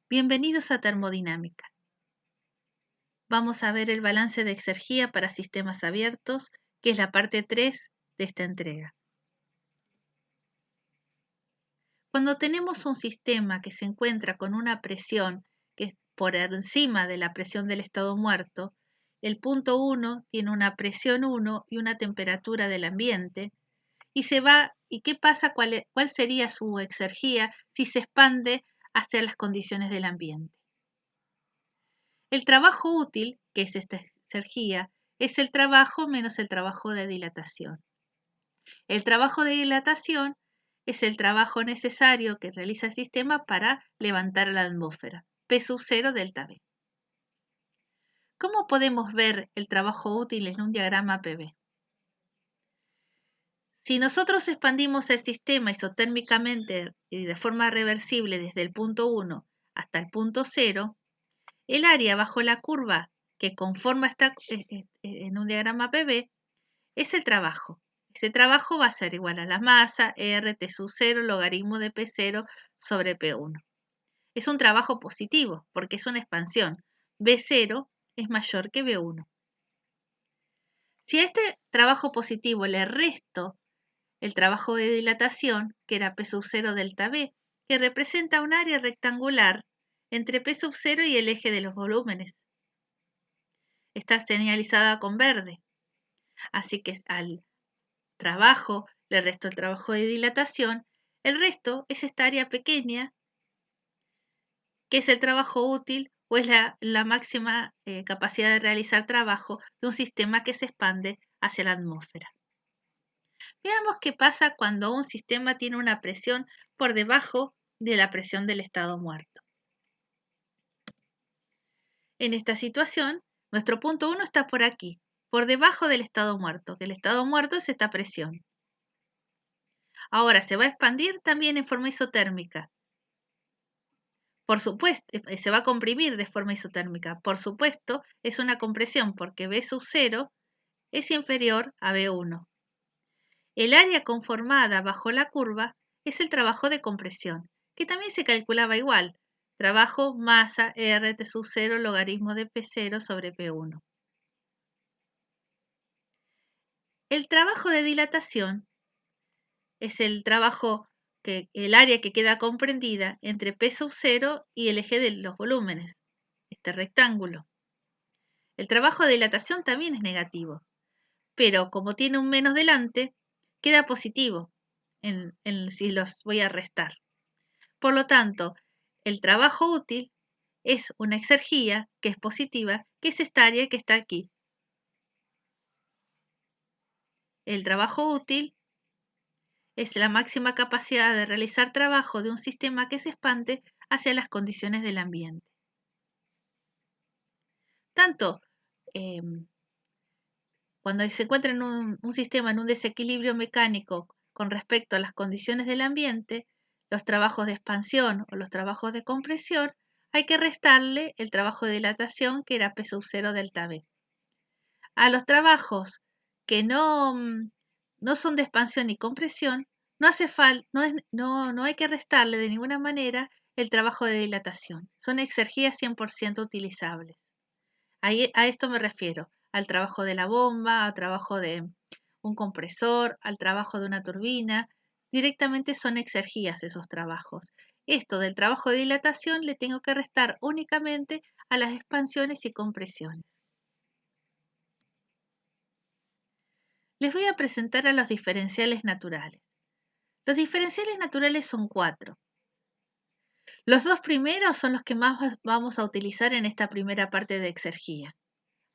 Bienvenidos a Termodinámica. Vamos a ver el balance de exergía para sistemas abiertos, que es la parte 3 de esta entrega. Cuando tenemos un sistema que se encuentra con una presión que es por encima de la presión del estado muerto, el punto 1 tiene una presión 1 y una temperatura del ambiente, ¿y qué pasa? ¿Cuál sería su exergía si se expande hacia las condiciones del ambiente? El trabajo útil, que es esta exergía, es el trabajo menos el trabajo de dilatación. El trabajo de dilatación es el trabajo necesario que realiza el sistema para levantar a la atmósfera, P sub 0 delta V. ¿Cómo podemos ver el trabajo útil en un diagrama PV? Si nosotros expandimos el sistema isotérmicamente y de forma reversible desde el punto 1 hasta el punto 0, el área bajo la curva que conforma en un diagrama PV es el trabajo. Ese trabajo va a ser igual a la masa, RT sub 0, logaritmo de P0 sobre P1. Es un trabajo positivo porque es una expansión. B0 es mayor que B1. Si a este trabajo positivo le resto el trabajo de dilatación, que era P sub 0 delta V, que representa un área rectangular entre P sub 0 y el eje de los volúmenes. Está señalizada con verde. Así que al trabajo le resto el trabajo de dilatación, el resto es esta área pequeña, que es el trabajo útil o es la máxima capacidad de realizar trabajo de un sistema que se expande hacia la atmósfera. Veamos qué pasa cuando un sistema tiene una presión por debajo de la presión del estado muerto. En esta situación, nuestro punto 1 está por aquí, por debajo del estado muerto, que el estado muerto es esta presión. Ahora se va a expandir también en forma isotérmica. Por supuesto, se va a comprimir de forma isotérmica. Por supuesto, es una compresión porque B sub 0 es inferior a B1. El área conformada bajo la curva es el trabajo de compresión, que también se calculaba igual. Trabajo masa RT sub 0 logaritmo de P0 sobre P1. El trabajo de dilatación es el área que queda comprendida entre P sub 0 y el eje de los volúmenes, este rectángulo. El trabajo de dilatación también es negativo, pero como tiene un menos delante, queda positivo si los voy a restar. Por lo tanto, el trabajo útil es una exergía que es positiva, que es esta área que está aquí. El trabajo útil es la máxima capacidad de realizar trabajo de un sistema que se expande hacia las condiciones del ambiente. Tanto cuando se encuentra en un sistema en un desequilibrio mecánico con respecto a las condiciones del ambiente, los trabajos de expansión o los trabajos de compresión, hay que restarle el trabajo de dilatación, que era P sub 0 delta V. A los trabajos que no son de expansión y compresión, no hay que restarle de ninguna manera el trabajo de dilatación. Son exergías 100% utilizables. A esto me refiero, al trabajo de la bomba, al trabajo de un compresor, al trabajo de una turbina. Directamente son exergías esos trabajos. Esto del trabajo de dilatación le tengo que restar únicamente a las expansiones y compresiones. Les voy a presentar a los diferenciales naturales. Los diferenciales naturales son 4. Los dos primeros son los que más vamos a utilizar en esta primera parte de exergía.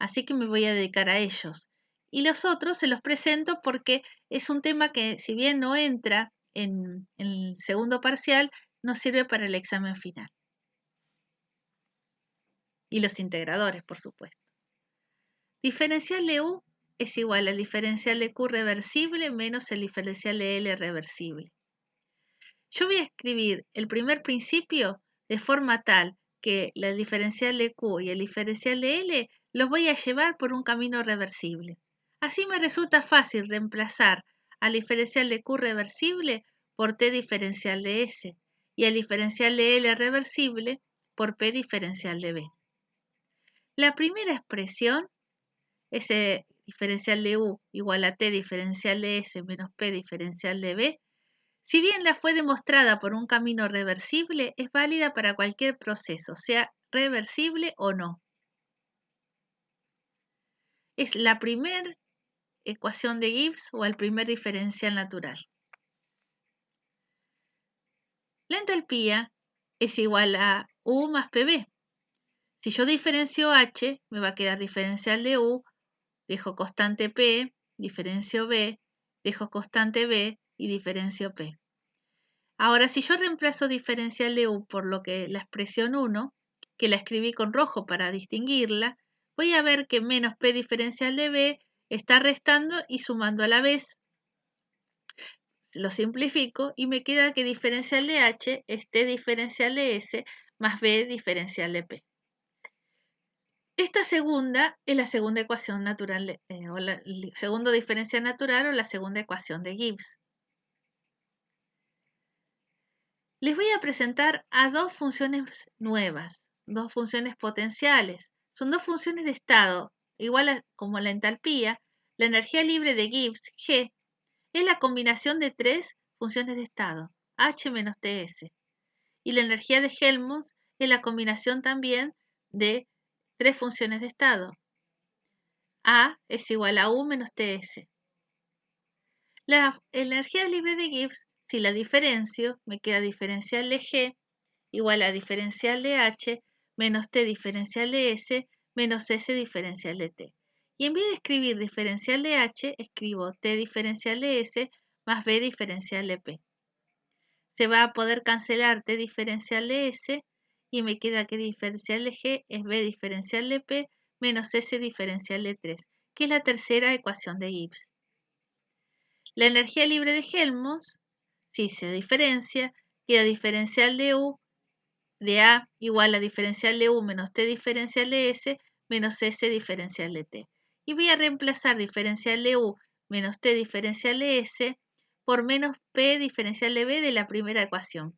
Así que me voy a dedicar a ellos. Y los otros se los presento porque es un tema que, si bien no entra en el segundo parcial, nos sirve para el examen final. Y los integradores, por supuesto. Diferencial de U es igual al diferencial de Q reversible menos el diferencial de L reversible. Yo voy a escribir el primer principio de forma tal que el diferencial de Q y el diferencial de L los voy a llevar por un camino reversible. Así me resulta fácil reemplazar al diferencial de Q reversible por T diferencial de S y al diferencial de L reversible por P diferencial de B. La primera expresión, S diferencial de U igual a T diferencial de S menos P diferencial de B, si bien la fue demostrada por un camino reversible, es válida para cualquier proceso, sea reversible o no. Es la primera ecuación de Gibbs o el primer diferencial natural. La entalpía es igual a U más PB. Si yo diferencio H, me va a quedar diferencial de U, dejo constante P, diferencio B, dejo constante B y diferencio P. Ahora, si yo reemplazo diferencial de U por lo que la expresión 1, que la escribí con rojo para distinguirla, voy a ver que menos P diferencial de B está restando y sumando a la vez. Lo simplifico y me queda que diferencial de H es T diferencial de S más B diferencial de P. Esta segunda es la segunda ecuación natural, o el segundo diferencial natural o la segunda ecuación de Gibbs. Les voy a presentar a dos funciones nuevas, dos funciones potenciales. Son dos funciones de estado, igual como la entalpía. La energía libre de Gibbs, G, es la combinación de tres funciones de estado, H menos Ts. Y la energía de Helmholtz es la combinación también de tres funciones de estado. A es igual a U menos Ts. La energía libre de Gibbs, si la diferencio, me queda diferencial de G igual a diferencial de H menos T diferencial de S menos S diferencial de T. Y en vez de escribir diferencial de H, escribo T diferencial de S más B diferencial de P. Se va a poder cancelar T diferencial de S y me queda que diferencial de G es B diferencial de P menos S diferencial de 3, que es la tercera ecuación de Gibbs. La energía libre de Helmholtz, si se diferencia, queda diferencial de U de A igual a diferencial de U menos T diferencial de S menos S diferencial de T. Y voy a reemplazar diferencial de U menos T diferencial de S por menos P diferencial de B de la primera ecuación.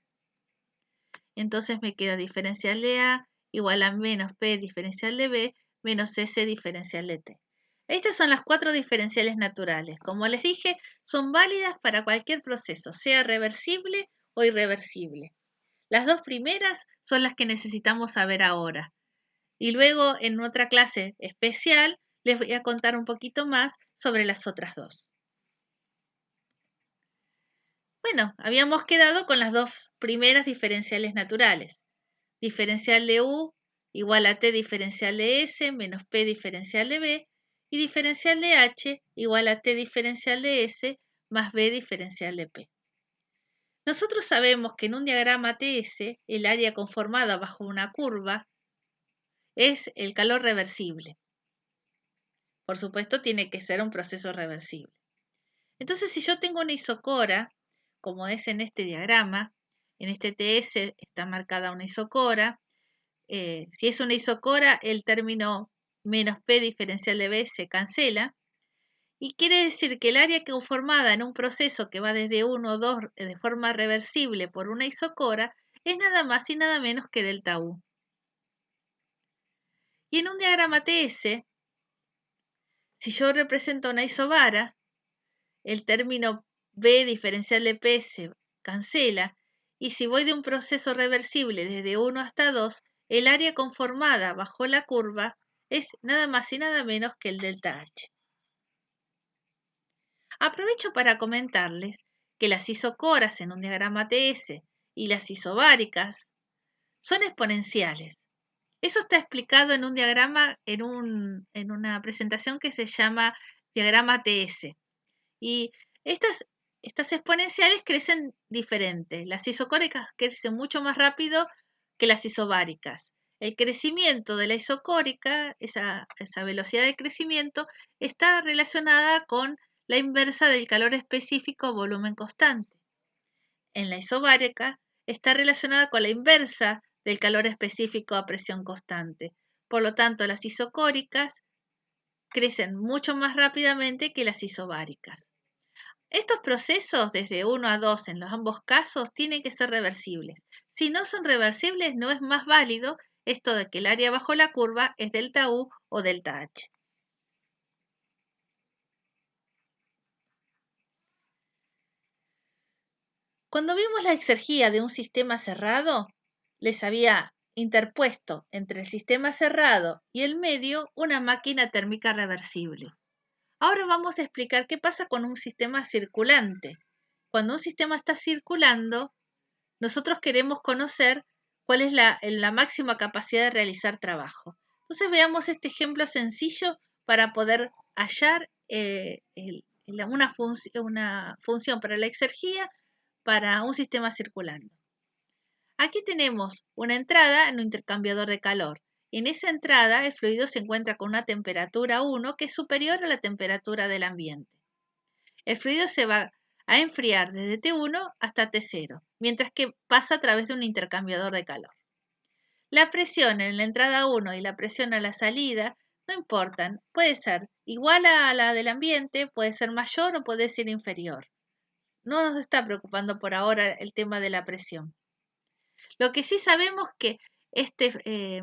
Entonces me queda diferencial de A igual a menos P diferencial de B menos S diferencial de T. Estas son las cuatro diferenciales naturales. Como les dije, son válidas para cualquier proceso, sea reversible o irreversible. Las dos primeras son las que necesitamos saber ahora. Y luego en otra clase especial les voy a contar un poquito más sobre las otras dos. Bueno, habíamos quedado con las dos primeras diferenciales naturales. Diferencial de U igual a T diferencial de S menos P diferencial de B y diferencial de H igual a T diferencial de S más B diferencial de P. Nosotros sabemos que en un diagrama TS el área conformada bajo una curva es el calor reversible. Por supuesto, tiene que ser un proceso reversible. Entonces, si yo tengo una isocora, como es en este diagrama, en este TS está marcada una isocora. Si es una isocora, el término menos P diferencial de B se cancela. Y quiere decir que el área conformada en un proceso que va desde 1 o 2 de forma reversible por una isocora es nada más y nada menos que delta U. Y en un diagrama TS, si yo represento una isobara, el término B diferencial de P se cancela, y si voy de un proceso reversible desde 1 hasta 2, el área conformada bajo la curva es nada más y nada menos que el delta H. Aprovecho para comentarles que las isocoras en un diagrama TS y las isobáricas son exponenciales. Eso está explicado en un diagrama, en una presentación que se llama diagrama TS. Y estas exponenciales crecen diferente. Las isocóricas crecen mucho más rápido que las isobáricas. El crecimiento de la isocórica, esa velocidad de crecimiento, está relacionada con la inversa del calor específico a volumen constante. En la isobárica está relacionada con la inversa del calor específico a presión constante. Por lo tanto, las isocóricas crecen mucho más rápidamente que las isobáricas. Estos procesos, desde 1 a 2 en los ambos casos, tienen que ser reversibles. Si no son reversibles, no es más válido esto de que el área bajo la curva es delta U o delta H. Cuando vimos la exergía de un sistema cerrado, les había interpuesto entre el sistema cerrado y el medio una máquina térmica reversible. Ahora vamos a explicar qué pasa con un sistema circulante. Cuando un sistema está circulando, nosotros queremos conocer cuál es la máxima capacidad de realizar trabajo. Entonces veamos este ejemplo sencillo para poder hallar una función para la exergía para un sistema circulando. Aquí tenemos una entrada en un intercambiador de calor. En esa entrada el fluido se encuentra con una temperatura 1 que es superior a la temperatura del ambiente. El fluido se va a enfriar desde T1 hasta T0, mientras que pasa a través de un intercambiador de calor. La presión en la entrada 1 y la presión a la salida no importan, puede ser igual a la del ambiente, puede ser mayor o puede ser inferior. No nos está preocupando por ahora el tema de la presión. Lo que sí sabemos es que este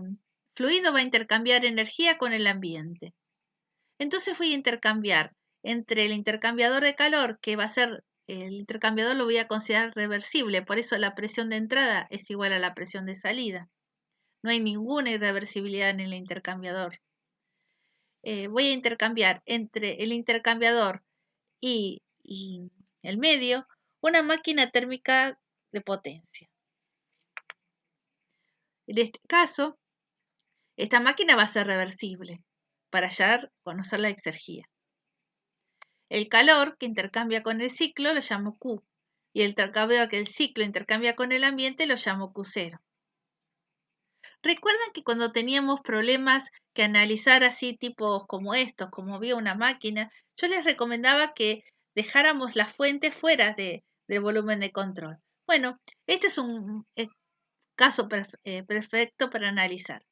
fluido va a intercambiar energía con el ambiente. Entonces voy a intercambiar entre el intercambiador de calor, que va a ser, el intercambiador lo voy a considerar reversible, por eso la presión de entrada es igual a la presión de salida. No hay ninguna irreversibilidad en el intercambiador. Voy a intercambiar entre el intercambiador y el medio una máquina térmica de potencia. En este caso, esta máquina va a ser reversible para conocer la exergía. El calor que intercambia con el ciclo lo llamo Q y el intercambio que el ciclo intercambia con el ambiente lo llamo Q0. ¿Recuerdan que cuando teníamos problemas que analizar así tipos como estos, como había una máquina, yo les recomendaba que dejáramos las fuentes fuera del volumen de control? Bueno, este es un caso perfecto para analizar.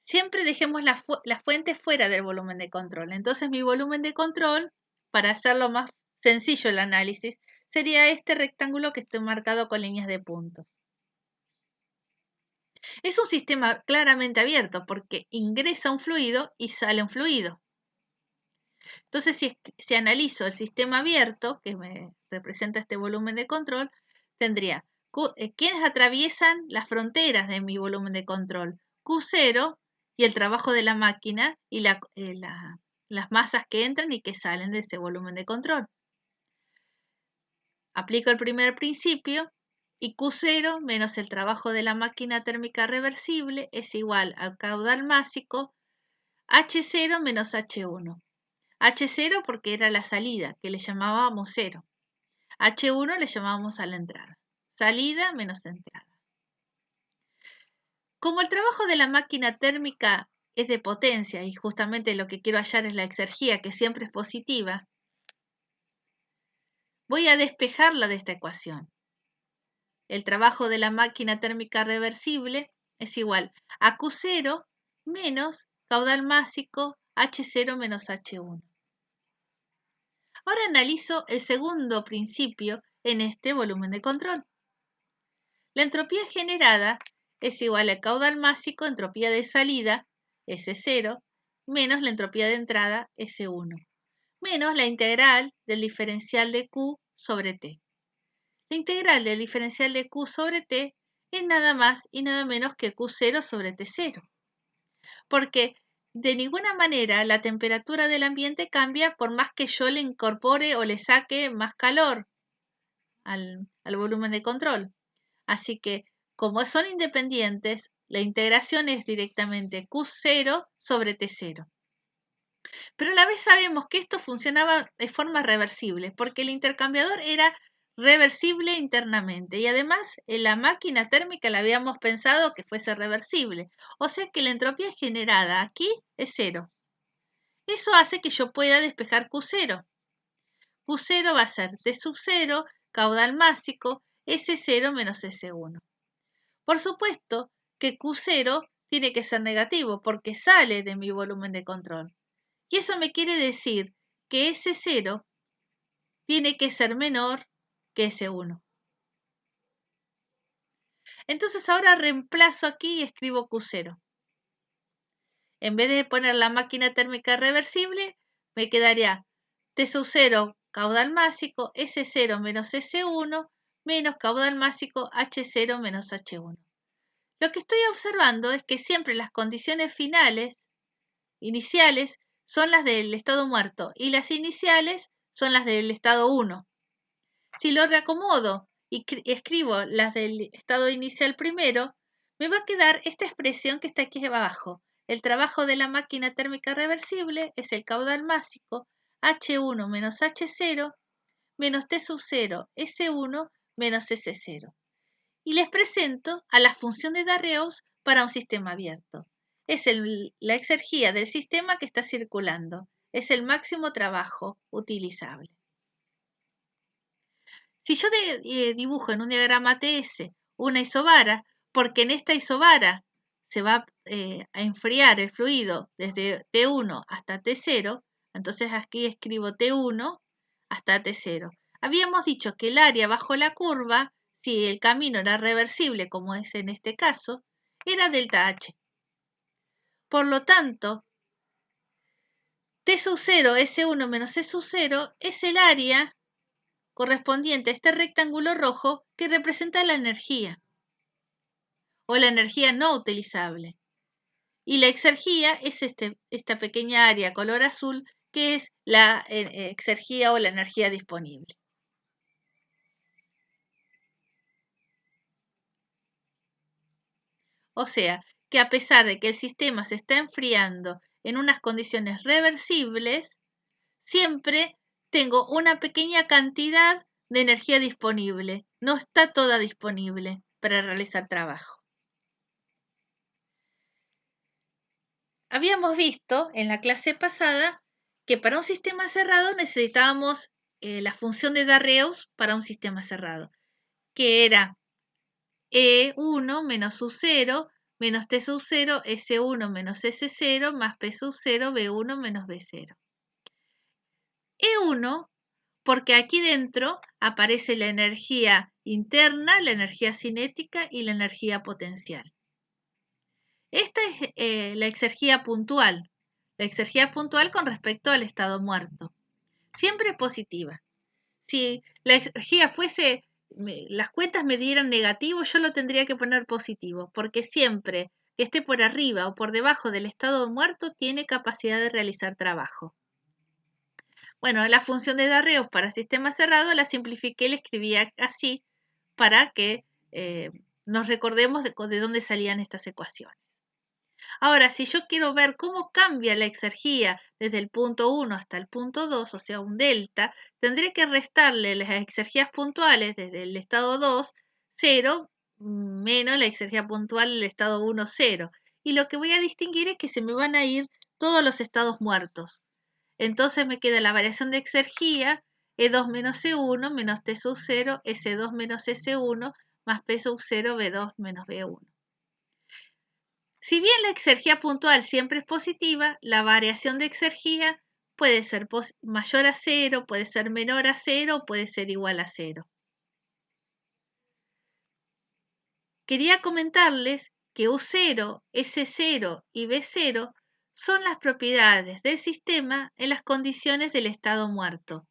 Siempre dejemos las fuentes fuera del volumen de control. Entonces mi volumen de control, para hacerlo más sencillo el análisis, sería este rectángulo que estoy marcado con líneas de puntos. Es un sistema claramente abierto porque ingresa un fluido y sale un fluido. Entonces, si analizo el sistema abierto, que me representa este volumen de control, tendría ¿quiénes atraviesan las fronteras de mi volumen de control? Q0 y el trabajo de la máquina y las masas que entran y que salen de ese volumen de control. Aplico el primer principio y Q0 menos el trabajo de la máquina térmica reversible es igual al caudal másico H0 menos H1. H0 porque era la salida, que le llamábamos 0. H1 le llamábamos a la entrada. Salida menos entrada. Como el trabajo de la máquina térmica es de potencia y justamente lo que quiero hallar es la exergía, que siempre es positiva, voy a despejarla de esta ecuación. El trabajo de la máquina térmica reversible es igual a Q0 menos caudal másico H0 menos H1. Ahora analizo el segundo principio en este volumen de control. La entropía generada es igual al caudal másico entropía de salida, S0, menos la entropía de entrada, S1, menos la integral del diferencial de Q sobre T. La integral del diferencial de Q sobre T es nada más y nada menos que Q0 sobre T0. Porque de ninguna manera la temperatura del ambiente cambia por más que yo le incorpore o le saque más calor al volumen de control. Así que, como son independientes, la integración es directamente Q0 sobre T0. Pero a la vez sabemos que esto funcionaba de forma reversible, porque el intercambiador era reversible internamente y además en la máquina térmica la habíamos pensado que fuese reversible. O sea que la entropía generada aquí es 0. Eso hace que yo pueda despejar Q0. Q0 va a ser T sub 0, caudal másico, S0 menos S1. Por supuesto que Q0 tiene que ser negativo porque sale de mi volumen de control. Y eso me quiere decir que S0 tiene que ser menor que S1. Entonces ahora reemplazo aquí y escribo Q0. En vez de poner la máquina térmica reversible, me quedaría T sub 0 caudal másico, S0 menos S1 menos caudal másico H0 menos H1. Lo que estoy observando es que siempre las condiciones iniciales, son las del estado muerto y las iniciales son las del estado 1. Si lo reacomodo y escribo las del estado inicial primero, me va a quedar esta expresión que está aquí abajo. El trabajo de la máquina térmica reversible es el caudal másico H1 menos H0 menos T sub 0 S1 menos S0. Y les presento a la función de Darreus para un sistema abierto. Es la exergía del sistema que está circulando. Es el máximo trabajo utilizable. Si yo dibujo en un diagrama TS una isobara, porque en esta isobara se va a enfriar el fluido desde T1 hasta T0, entonces aquí escribo T1 hasta T0. Habíamos dicho que el área bajo la curva, si el camino era reversible, como es en este caso, era delta H. Por lo tanto, T sub 0, S1 menos S sub 0 es el área correspondiente a este rectángulo rojo que representa la energía o la energía no utilizable. Y la exergía es esta pequeña área color azul que es la exergía o la energía disponible. O sea, que a pesar de que el sistema se está enfriando en unas condiciones reversibles, siempre tengo una pequeña cantidad de energía disponible. No está toda disponible para realizar trabajo. Habíamos visto en la clase pasada que para un sistema cerrado necesitábamos la función de Darreus para un sistema cerrado, que era E1 menos U0 menos T sub 0, S1 menos S0 más P sub 0, B1 menos B0. E1 porque aquí dentro aparece la energía interna, la energía cinética y la energía potencial. Esta es la exergía puntual. La exergía puntual con respecto al estado muerto. Siempre positiva. Si la exergía fuese, las cuentas me dieran negativo, yo lo tendría que poner positivo, porque siempre que esté por arriba o por debajo del estado muerto tiene capacidad de realizar trabajo. Bueno, la función de Darreus para sistema cerrado la simplifiqué y la escribí así para que nos recordemos de dónde salían estas ecuaciones. Ahora, si yo quiero ver cómo cambia la exergía desde el punto 1 hasta el punto 2, o sea, un delta, tendré que restarle las exergías puntuales desde el estado 2, 0, menos la exergía puntual del estado 1, 0. Y lo que voy a distinguir es que se me van a ir todos los estados muertos. Entonces me queda la variación de exergía E2 menos E1 menos T sub 0, S2 menos S1 más P sub 0, B2 menos B1. Si bien la exergía puntual siempre es positiva, la variación de exergía puede ser mayor a 0, puede ser menor a 0 o puede ser igual a 0. Quería comentarles que U0, S0 y B0 son las propiedades del sistema en las condiciones del estado muerto.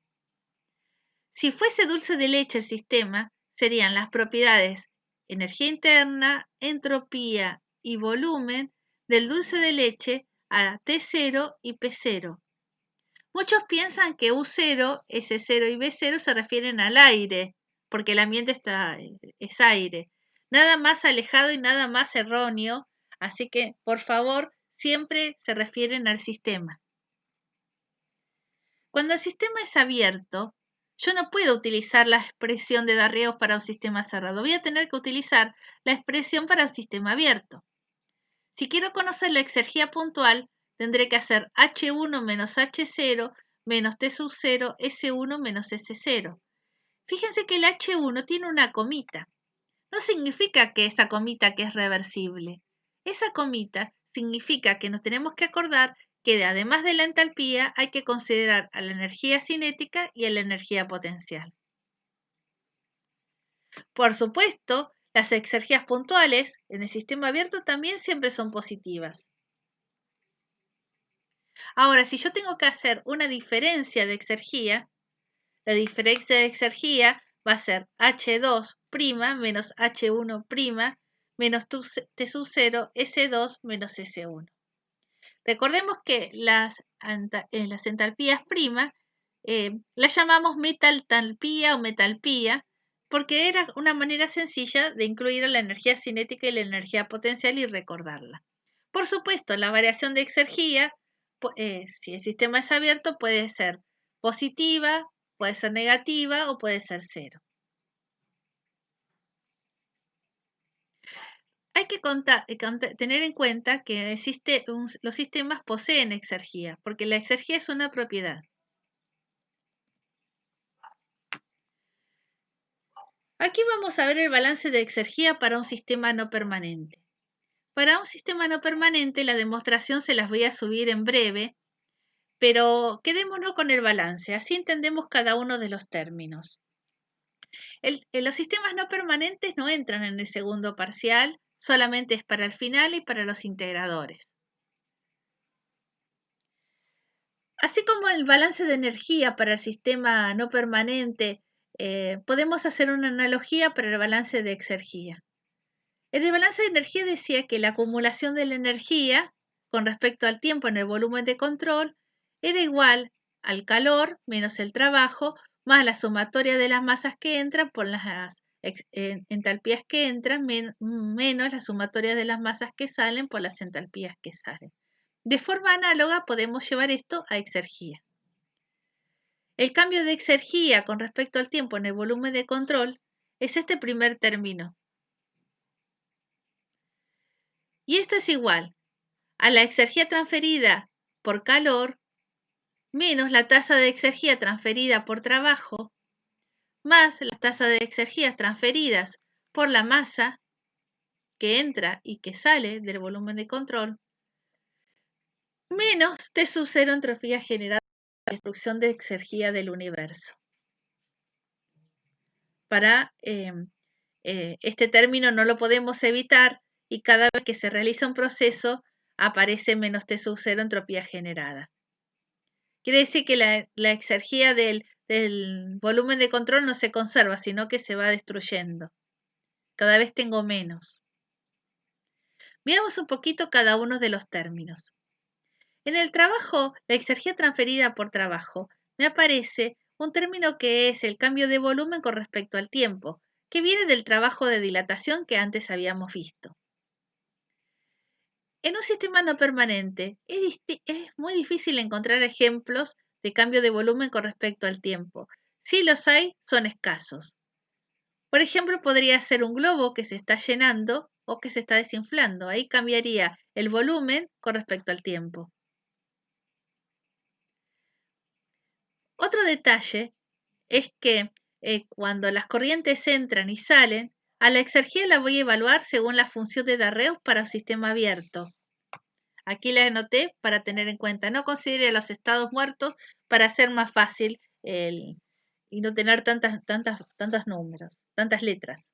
Si fuese dulce de leche el sistema, serían las propiedades energía interna, entropía y volumen del dulce de leche a T0 y P0. Muchos piensan que U0, S0 y B0 se refieren al aire, porque el ambiente es aire. Nada más alejado y nada más erróneo, así que por favor siempre se refieren al sistema. Cuando el sistema es abierto, yo no puedo utilizar la expresión de Darreus para un sistema cerrado. Voy a tener que utilizar la expresión para un sistema abierto. Si quiero conocer la exergía puntual, tendré que hacer H1 menos H0 menos T sub 0, S1 menos S0. Fíjense que el H1 tiene una comita. No significa que esa comita que es reversible. Esa comita significa que nos tenemos que acordar que además de la entalpía hay que considerar a la energía cinética y a la energía potencial. Por supuesto, las exergías puntuales en el sistema abierto también siempre son positivas. Ahora, si yo tengo que hacer una diferencia de exergía, la diferencia de exergía va a ser H2' menos H1' menos T sub 0 S2 menos S1. Recordemos que las entalpías primas las llamamos metaltalpía o metalpía porque era una manera sencilla de incluir a la energía cinética y la energía potencial y recordarla. Por supuesto, la variación de exergía, si el sistema es abierto, puede ser positiva, puede ser negativa o puede ser cero. Hay que tener en cuenta que los sistemas poseen exergía, porque la exergía es una propiedad. Aquí vamos a ver el balance de exergía para un sistema no permanente. Para un sistema no permanente, la demostración se las voy a subir en breve, pero quedémonos con el balance, así entendemos cada uno de los términos. Los sistemas no permanentes no entran en el segundo parcial, solamente es para el final y para los integradores. Así como el balance de energía para el sistema no permanente, podemos hacer una analogía para el balance de exergía. En el balance de energía decía que la acumulación de la energía con respecto al tiempo en el volumen de control era igual al calor menos el trabajo más la sumatoria de las masas que entran por las entalpías que entran menos la sumatoria de las masas que salen por las entalpías que salen. De forma análoga podemos llevar esto a exergía. El cambio de exergía con respecto al tiempo en el volumen de control es este primer término. Y esto es igual a la exergía transferida por calor menos la tasa de exergía transferida por trabajo más la tasa de exergías transferidas por la masa que entra y que sale del volumen de control menos T sub 0 entropía generada por la destrucción de exergía del universo. Para este término no lo podemos evitar y cada vez que se realiza un proceso aparece menos T sub 0 entropía generada. Quiere decir que la exergía del volumen de control no se conserva, sino que se va destruyendo. Cada vez tengo menos. Veamos un poquito cada uno de los términos. En el trabajo, la exergía transferida por trabajo, me aparece un término que es el cambio de volumen con respecto al tiempo, que viene del trabajo de dilatación que antes habíamos visto. En un sistema no permanente es muy difícil encontrar ejemplos de cambio de volumen con respecto al tiempo. Si los hay, son escasos. Por ejemplo, podría ser un globo que se está llenando o que se está desinflando. Ahí cambiaría el volumen con respecto al tiempo. Otro detalle es que cuando las corrientes entran y salen, a la exergía la voy a evaluar según la función de Darreus para un sistema abierto. Aquí la anoté para tener en cuenta. No considere los estados muertos para hacer más fácil y no tener tantos números, tantas letras.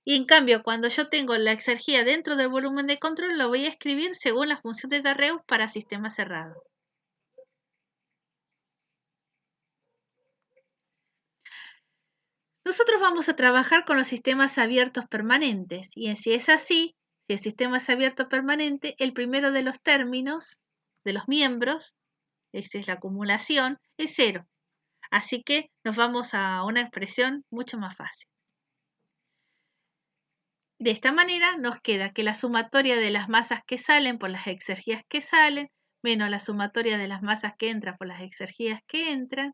Y en cambio, cuando yo tengo la exergía dentro del volumen de control, lo voy a escribir según la función de Darreus para sistema cerrado. Nosotros vamos a trabajar con los sistemas abiertos permanentes y si es así, si el sistema es abierto permanente, el primero de los términos, de los miembros, esa es la acumulación, es 0. Así que nos vamos a una expresión mucho más fácil. De esta manera nos queda que la sumatoria de las masas que salen por las exergías que salen, menos la sumatoria de las masas que entran por las exergías que entran,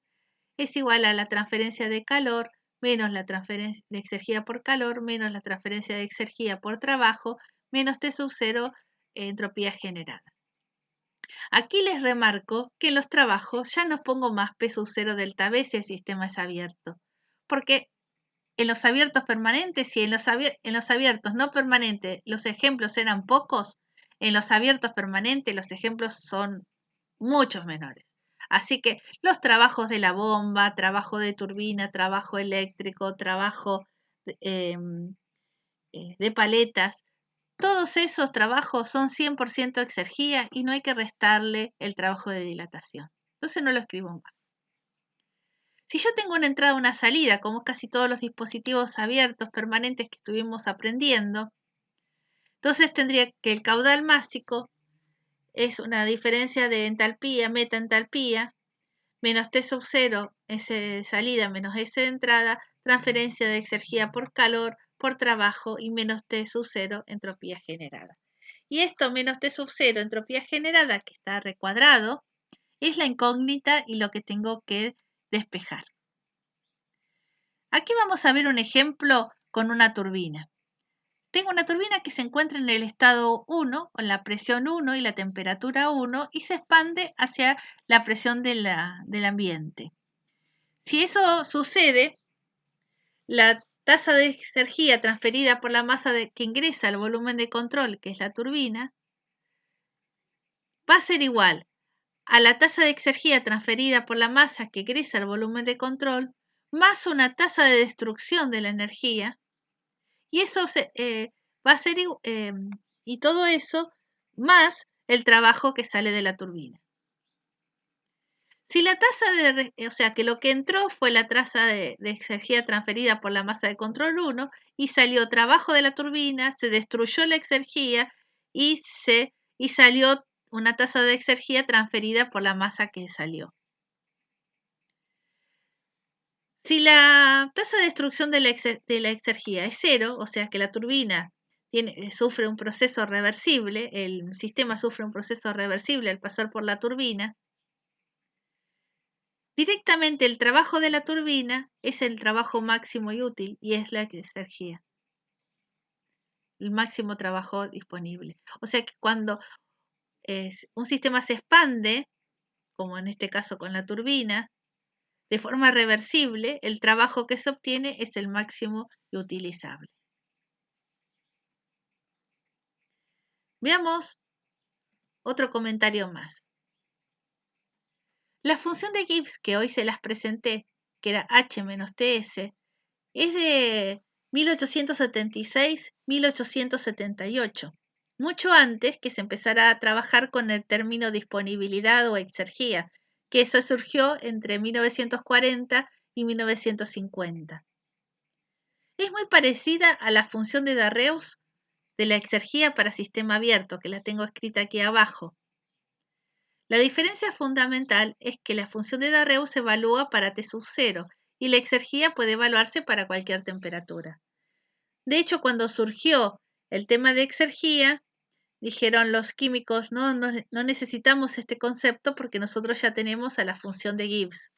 es igual a la transferencia de calor menos la transferencia de exergía por calor, menos la transferencia de exergía por trabajo, menos T sub 0 entropía generada. Aquí les remarco que en los trabajos ya no pongo más P sub 0 delta V si el sistema es abierto, porque en los abiertos permanentes y en los abiertos no permanentes los ejemplos eran pocos, en los abiertos permanentes los ejemplos son muchos menores. Así que los trabajos de la bomba, trabajo de turbina, trabajo eléctrico, trabajo de paletas, todos esos trabajos son 100% exergía y no hay que restarle el trabajo de dilatación. Entonces no lo escribo más. Si yo tengo una entrada o una salida, como casi todos los dispositivos abiertos permanentes que estuvimos aprendiendo, entonces tendría que el caudal másico es una diferencia de entalpía, metaentalpía, menos T sub 0, S de salida menos S de entrada, transferencia de exergía por calor, por trabajo y menos T sub 0, entropía generada. Y esto menos T sub 0, entropía generada, que está recuadrado, es la incógnita y lo que tengo que despejar. Aquí vamos a ver un ejemplo con una turbina. Tengo una turbina que se encuentra en el estado 1, con la presión 1 y la temperatura 1, y se expande hacia la presión del ambiente. Si eso sucede, la tasa de exergía transferida por la masa que ingresa al volumen de control, que es la turbina, va a ser igual a la tasa de exergía transferida por la masa que ingresa al volumen de control, más una tasa de destrucción de la energía, y eso va a ser, y todo eso más el trabajo que sale de la turbina. Si la tasa o sea, que lo que entró fue la tasa de exergía transferida por la masa de control 1 y salió trabajo de la turbina, se destruyó la exergía y salió una tasa de exergía transferida por la masa que salió. Si la tasa de destrucción de la exergía es 0, o sea que la turbina sufre un proceso reversible, el sistema sufre un proceso reversible al pasar por la turbina, directamente el trabajo de la turbina es el trabajo máximo y útil y es la exergía, el máximo trabajo disponible. O sea que cuando un sistema se expande, como en este caso con la turbina, de forma reversible, el trabajo que se obtiene es el máximo y utilizable. Veamos otro comentario más. La función de Gibbs, que hoy se las presenté, que era H menos TS, es de 1876-1878, mucho antes que se empezara a trabajar con el término disponibilidad o exergía, que eso surgió entre 1940 y 1950. Es muy parecida a la función de Darreus de la exergía para sistema abierto, que la tengo escrita aquí abajo. La diferencia fundamental es que la función de Darreus se evalúa para T sub 0 y la exergía puede evaluarse para cualquier temperatura. De hecho, cuando surgió el tema de exergía, dijeron los químicos, no necesitamos este concepto porque nosotros ya tenemos a la función de Gibbs.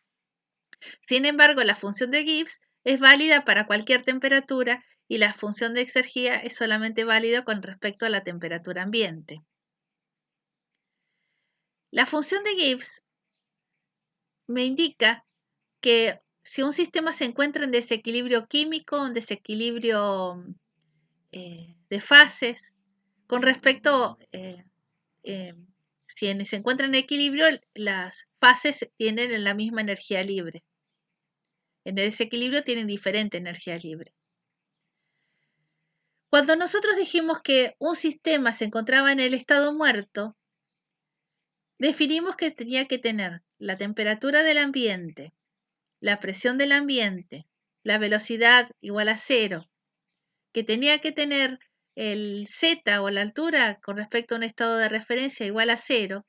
Sin embargo, la función de Gibbs es válida para cualquier temperatura y la función de exergía es solamente válida con respecto a la temperatura ambiente. La función de Gibbs me indica que si un sistema se encuentra en desequilibrio químico, en desequilibrio de fases, con respecto, si se encuentra en equilibrio, las fases tienen la misma energía libre. En el desequilibrio tienen diferente energía libre. Cuando nosotros dijimos que un sistema se encontraba en el estado muerto, definimos que tenía que tener la temperatura del ambiente, la presión del ambiente, la velocidad igual a 0, que tenía que tener el z o la altura con respecto a un estado de referencia igual a 0,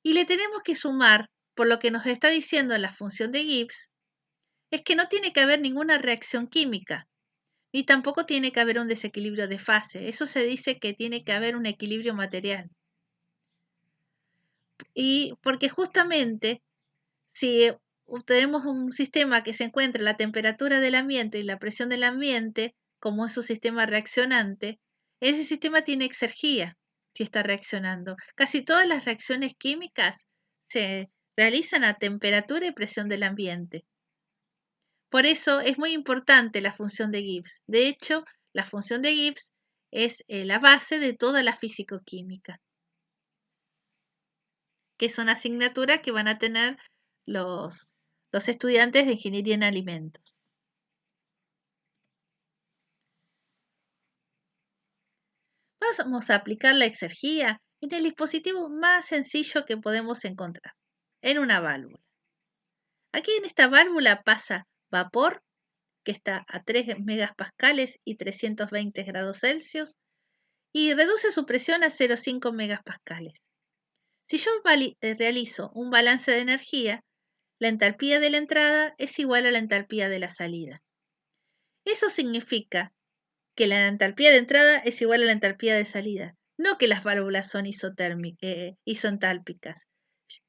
y le tenemos que sumar, por lo que nos está diciendo la función de Gibbs, es que no tiene que haber ninguna reacción química, ni tampoco tiene que haber un desequilibrio de fase. Eso se dice que tiene que haber un equilibrio material. Y porque justamente si tenemos un sistema que se encuentra la temperatura del ambiente y la presión del ambiente, como es un sistema reaccionante, ese sistema tiene exergía si está reaccionando. Casi todas las reacciones químicas se realizan a temperatura y presión del ambiente. Por eso es muy importante la función de Gibbs. De hecho, la función de Gibbs es la base de toda la físico-química. que es una asignatura que van a tener los estudiantes de Ingeniería en Alimentos. Vamos a aplicar la exergía en el dispositivo más sencillo que podemos encontrar, en una válvula. Aquí en esta válvula pasa vapor, que está a 3 megapascales y 320 grados Celsius, y reduce su presión a 0,5 megapascales. Si yo realizo un balance de energía, la entalpía de la entrada es igual a la entalpía de la salida. Eso significa que la entalpía de entrada es igual a la entalpía de salida, no que las válvulas son isoentálpicas.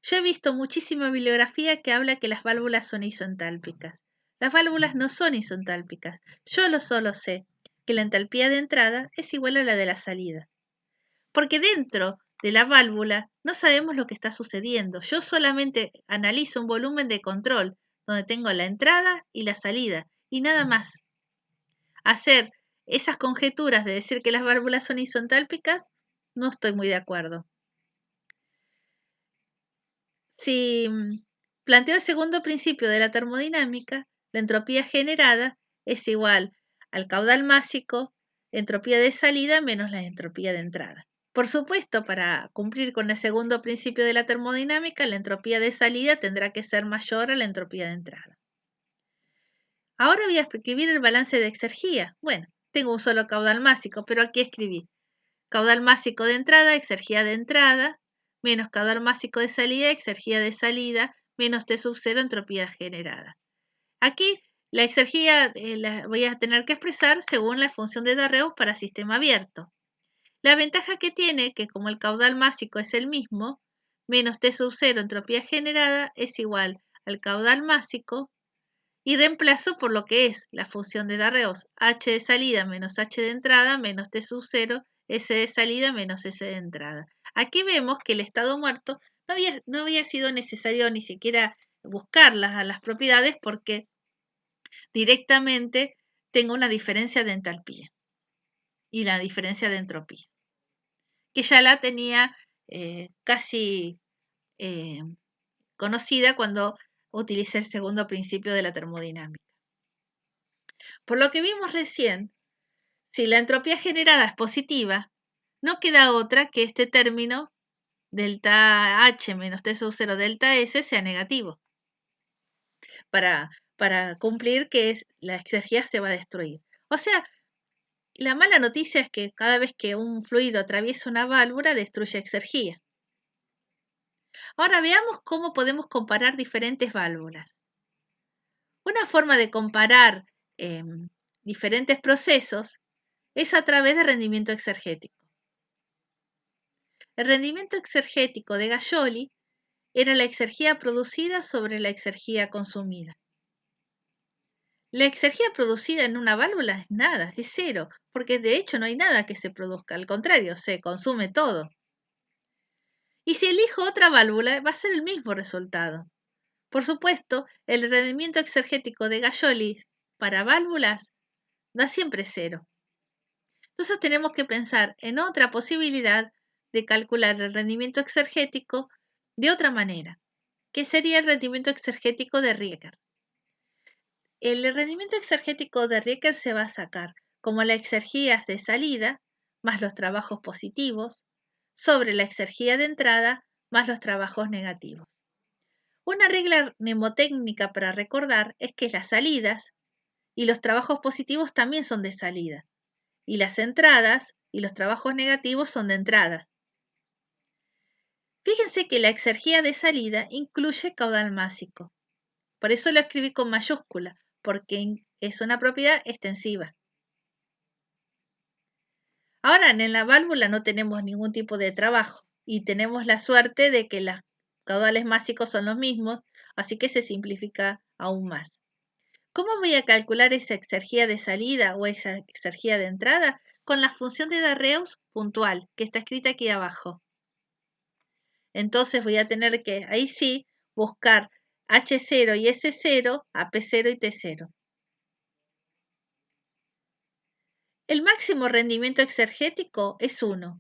Yo he visto muchísima bibliografía que habla que las válvulas son isoentálpicas. Las válvulas no son isoentálpicas. Yo solo sé que la entalpía de entrada es igual a la de la salida. Porque dentro de la válvula no sabemos lo que está sucediendo. Yo solamente analizo un volumen de control donde tengo la entrada y la salida y nada más. Hacer esas conjeturas de decir que las válvulas son isoentálpicas, no estoy muy de acuerdo. Si planteo el segundo principio de la termodinámica, la entropía generada es igual al caudal másico, entropía de salida menos la entropía de entrada. Por supuesto, para cumplir con el segundo principio de la termodinámica, la entropía de salida tendrá que ser mayor a la entropía de entrada. Ahora voy a escribir el balance de exergía. Bueno, tengo un solo caudal másico, pero aquí escribí caudal másico de entrada, exergía de entrada, menos caudal másico de salida, exergía de salida, menos T sub 0, entropía generada. Aquí la exergía la voy a tener que expresar según la función de Darreus para sistema abierto. La ventaja que tiene, que como el caudal másico es el mismo, menos T sub 0, entropía generada, es igual al caudal másico, y reemplazo por lo que es la función de Darreus, h de salida menos h de entrada menos T sub 0, S de salida menos S de entrada. Aquí vemos que el estado muerto no había sido necesario ni siquiera buscarlas a las propiedades porque directamente tengo una diferencia de entalpía y la diferencia de entropía, que ya la tenía casi conocida cuando utilicé el segundo principio de la termodinámica. Por lo que vimos recién, si la entropía generada es positiva, no queda otra que este término delta H menos T sub 0 delta S sea negativo para cumplir que la exergía se va a destruir. O sea, la mala noticia es que cada vez que un fluido atraviesa una válvula destruye exergía. Ahora veamos cómo podemos comparar diferentes válvulas. Una forma de comparar diferentes procesos es a través de rendimiento exergético. El rendimiento exergético de Gajoli era la exergía producida sobre la exergía consumida. La exergía producida en una válvula es nada, es cero, porque de hecho no hay nada que se produzca, al contrario, se consume todo. Y si elijo otra válvula, va a ser el mismo resultado. Por supuesto, el rendimiento exergético de Gajoli para válvulas da siempre cero. Entonces tenemos que pensar en otra posibilidad de calcular el rendimiento exergético de otra manera, que sería el rendimiento exergético de Rieger. El rendimiento exergético de Rieger se va a sacar como la exergía de salida más los trabajos positivos sobre la exergía de entrada más los trabajos negativos. Una regla mnemotécnica para recordar es que las salidas y los trabajos positivos también son de salida, y las entradas y los trabajos negativos son de entrada. Fíjense que la exergía de salida incluye caudal másico. Por eso lo escribí con mayúscula, porque es una propiedad extensiva. Ahora en la válvula no tenemos ningún tipo de trabajo y tenemos la suerte de que los caudales másicos son los mismos, así que se simplifica aún más. ¿Cómo voy a calcular esa exergía de salida o esa exergía de entrada? Con la función de Darreus puntual, que está escrita aquí abajo. Entonces voy a tener que, ahí sí, buscar H0 y S0 a P0 y T0. El máximo rendimiento exergético es 1,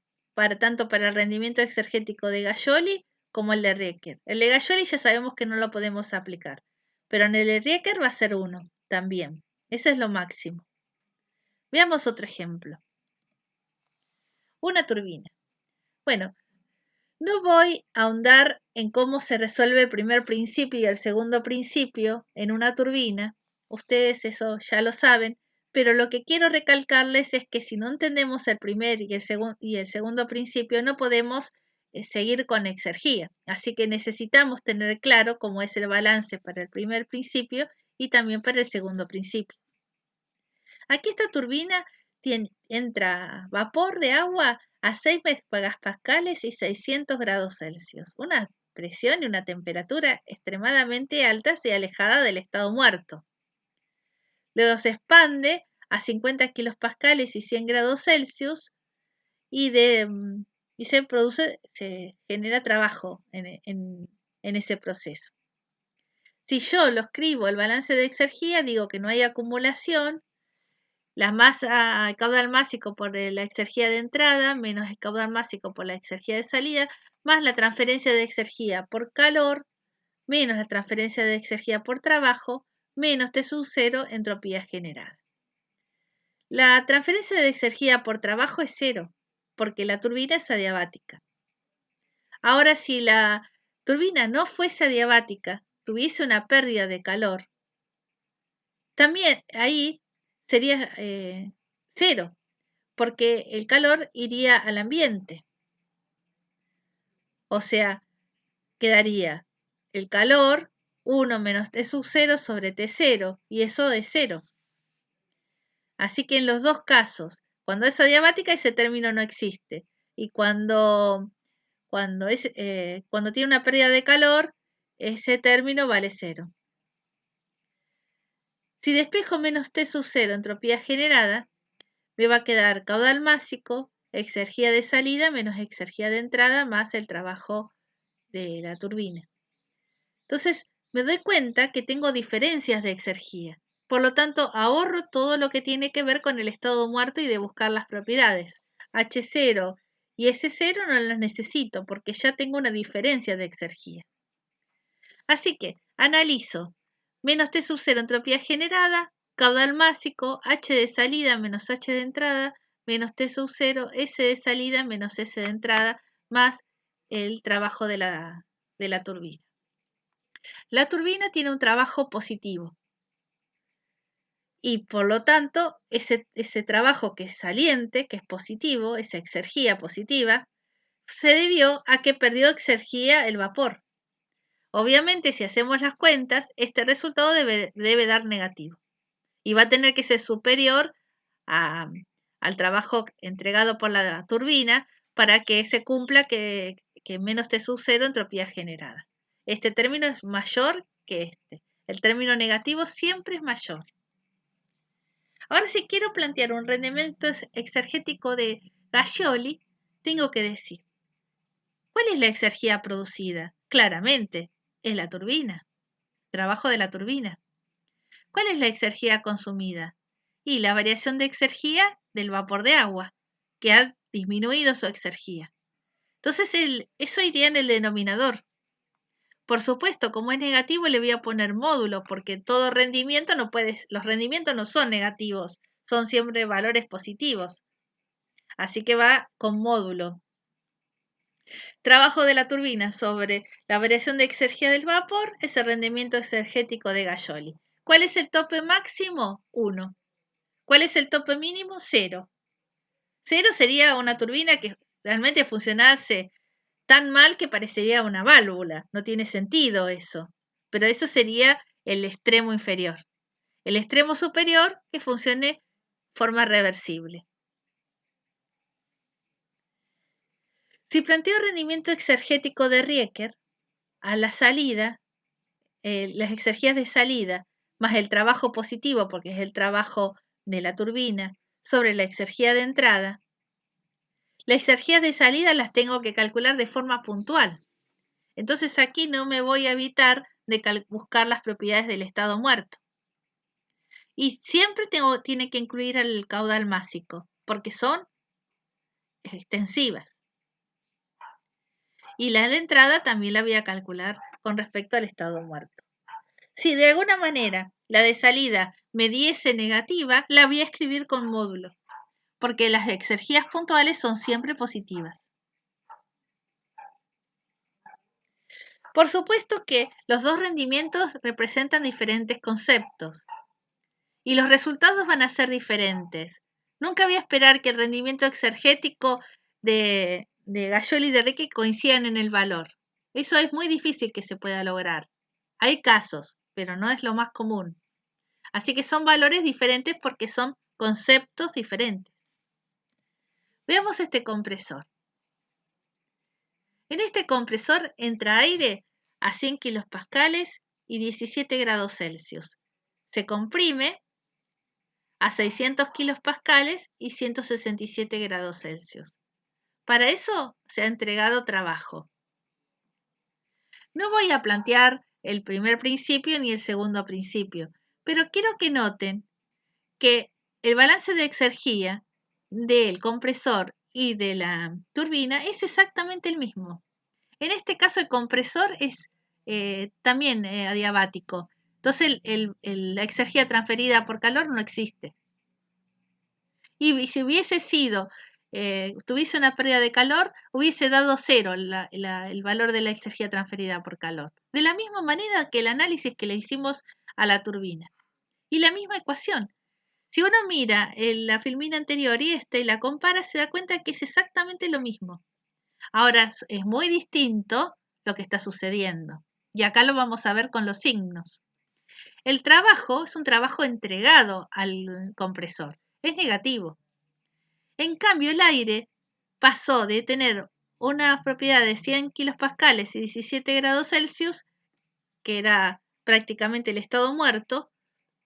tanto para el rendimiento exergético de Gajoli como el de Rieker. El de Gajoli ya sabemos que no lo podemos aplicar, pero en el de Rieker va a ser 1 también. Ese es lo máximo. Veamos otro ejemplo. Una turbina. Bueno, no voy a ahondar en cómo se resuelve el primer principio y el segundo principio en una turbina. Ustedes eso ya lo saben, pero lo que quiero recalcarles es que si no entendemos el primer y el segundo principio, no podemos seguir con exergía. Así que necesitamos tener claro cómo es el balance para el primer principio y también para el segundo principio. Aquí esta turbina entra vapor de agua a 6 megapascales y 600 grados Celsius. Una presión y una temperatura extremadamente altas y alejada del estado muerto. Luego se expande a 50 kilopascales y 100 grados Celsius y se genera trabajo en ese proceso. Si yo lo escribo el balance de exergía, digo que no hay acumulación. La masa, el caudal másico por la exergía de entrada, menos el caudal másico por la exergía de salida, más la transferencia de exergía por calor, menos la transferencia de exergía por trabajo, menos T sub 0, entropía generada. La transferencia de exergía por trabajo es 0, porque la turbina es adiabática. Ahora, si la turbina no fuese adiabática, tuviese una pérdida de calor, también ahí sería 0, porque el calor iría al ambiente. O sea, quedaría el calor 1 menos T sub 0 sobre T0, y eso es 0. Así que en los dos casos, cuando es adiabática, ese término no existe. Y cuando tiene una pérdida de calor, ese término vale 0. Si despejo menos T sub 0 entropía generada, me va a quedar caudal másico, exergía de salida menos exergía de entrada más el trabajo de la turbina. Entonces, me doy cuenta que tengo diferencias de exergía. Por lo tanto, ahorro todo lo que tiene que ver con el estado muerto y de buscar las propiedades. H0 y S0 no las necesito porque ya tengo una diferencia de exergía. Así que analizo menos T sub 0 entropía generada, caudal másico, H de salida menos H de entrada, menos T sub 0, S de salida menos S de entrada, más el trabajo de la turbina. La turbina tiene un trabajo positivo y por lo tanto ese trabajo que es saliente, que es positivo, esa exergía positiva, se debió a que perdió exergía el vapor. Obviamente, si hacemos las cuentas, este resultado debe dar negativo y va a tener que ser superior al trabajo entregado por la turbina para que se cumpla que menos T sub 0 entropía generada. Este término es mayor que este. El término negativo siempre es mayor. Ahora, si quiero plantear un rendimiento exergético de Gajoli, tengo que decir, ¿cuál es la exergía producida? Claramente, es la turbina, trabajo de la turbina. ¿Cuál es la exergía consumida? Y la variación de exergía del vapor de agua, que ha disminuido su exergía. Entonces, eso iría en el denominador. Por supuesto, como es negativo, le voy a poner módulo, porque todo rendimiento los rendimientos no son negativos, son siempre valores positivos. Así que va con módulo. Trabajo de la turbina sobre la variación de exergía del vapor es el rendimiento exergético de Gajoli. ¿Cuál es el tope máximo? 1. ¿Cuál es el tope mínimo? 0. 0 sería una turbina que realmente funcionase tan mal que parecería una válvula. No tiene sentido eso. Pero eso sería el extremo inferior. El extremo superior que funcione de forma reversible. Si planteo el rendimiento exergético de Rieker, a la salida, las exergías de salida más el trabajo positivo, porque es el trabajo de la turbina, sobre la exergía de entrada, las exergías de salida las tengo que calcular de forma puntual. Entonces aquí no me voy a evitar de buscar las propiedades del estado muerto. Y siempre tiene que incluir el caudal másico, porque son extensivas. Y la de entrada también la voy a calcular con respecto al estado muerto. Si de alguna manera la de salida me diese negativa, la voy a escribir con módulo, porque las exergías puntuales son siempre positivas. Por supuesto que los dos rendimientos representan diferentes conceptos y los resultados van a ser diferentes. Nunca voy a esperar que el rendimiento exergético de Gajol y de Rieke coincidan en el valor. Eso es muy difícil que se pueda lograr. Hay casos, pero no es lo más común. Así que son valores diferentes porque son conceptos diferentes. Veamos este compresor. En este compresor entra aire a 100 kilopascales y 17 grados Celsius. Se comprime a 600 kilopascales y 167 grados Celsius. Para eso se ha entregado trabajo. No voy a plantear el primer principio ni el segundo principio, pero quiero que noten que el balance de exergía del compresor y de la turbina es exactamente el mismo. En este caso el compresor es también adiabático. Entonces la exergía transferida por calor no existe. Y si hubiese sido, tuviese una pérdida de calor, hubiese dado cero el valor de la exergía transferida por calor. De la misma manera que el análisis que le hicimos a la turbina. Y la misma ecuación. Si uno mira la filmina anterior y esta y la compara, se da cuenta que es exactamente lo mismo. Ahora es muy distinto lo que está sucediendo. Y acá lo vamos a ver con los signos. El trabajo es un trabajo entregado al compresor. Es negativo. En cambio, el aire pasó de tener una propiedad de 100 kilopascales y 17 grados Celsius, que era prácticamente el estado muerto,